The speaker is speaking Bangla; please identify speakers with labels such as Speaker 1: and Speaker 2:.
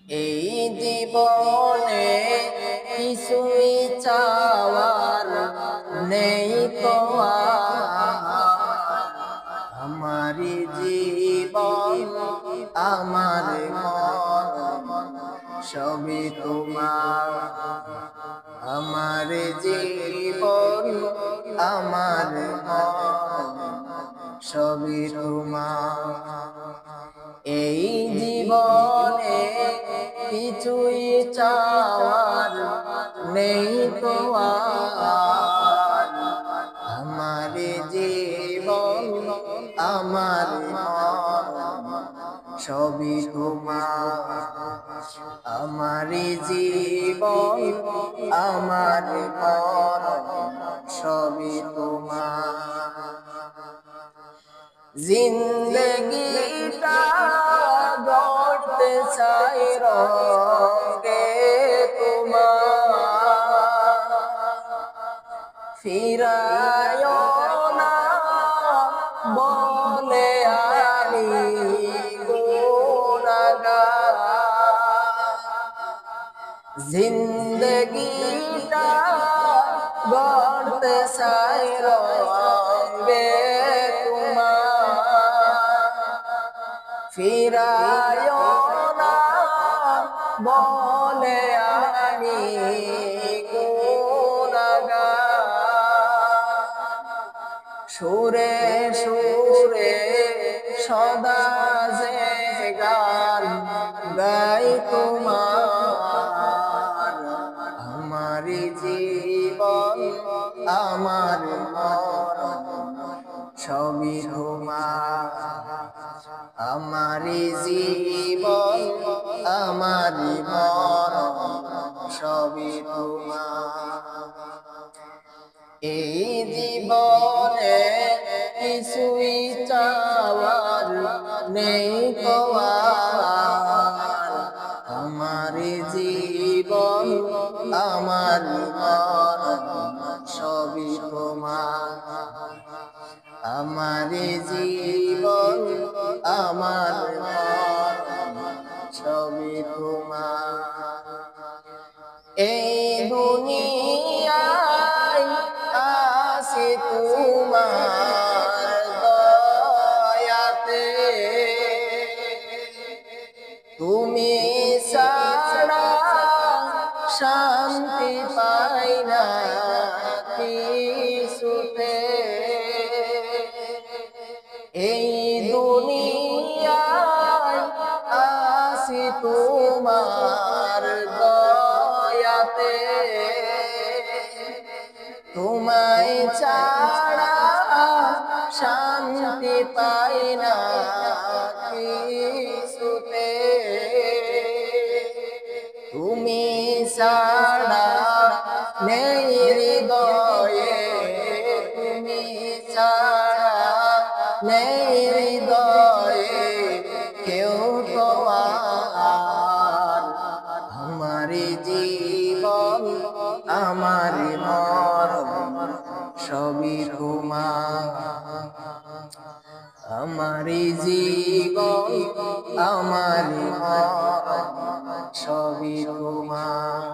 Speaker 1: এই জীবনে কিছুই চাওয়ার নেই তো আমার জীবন আমার মরণ সবই তোমার। আমার জীবন আমার মরণ সবই তোমার। এই জীবনে কিছুই চাওয়ার নেই তো আমার জীবন আমার মরণ সবই তোমার। আমার জীবন আমার মরণ সবই তোমার। জিন্দগিটা গড়তে চাই রঙে তোমার, ফিরায় না বলে আমি গুনাহগার। জিন্দগিটা গড়তে চাই রঙে ফিরায় না বলে আমি গুনাহগার। সুরে সুরে সদা যে গান গাই তোমার। আমার জীবন আমার মরণ সবই তোমার। আমার জীবন আমার মরণ সবই তোমার। এই জীবনে কিছুই চাওয়ার নেই তো আমার জীবন আমার মরণ সবই তোমার। আমার জীবন আমার মরণ সবই তোমার। এই দুনিয়ায় আছি তোমার দয়াতে, তুমি ছাড়া শান্তি পাই না কিছুতে। এই দুনিয়ায় আছি তোমার দয়াতে, তোমায় ছাড়া শান্তি পাই না কিছুতে। তুমি ছাড়া নেই হৃদয়ে, তুমি ছাড়া নেই হৃদয়ে কেউ তো আমার জীবন আমার মরণ সবই তোমার। আমার জীবন আমার মরণ সবই তোমার।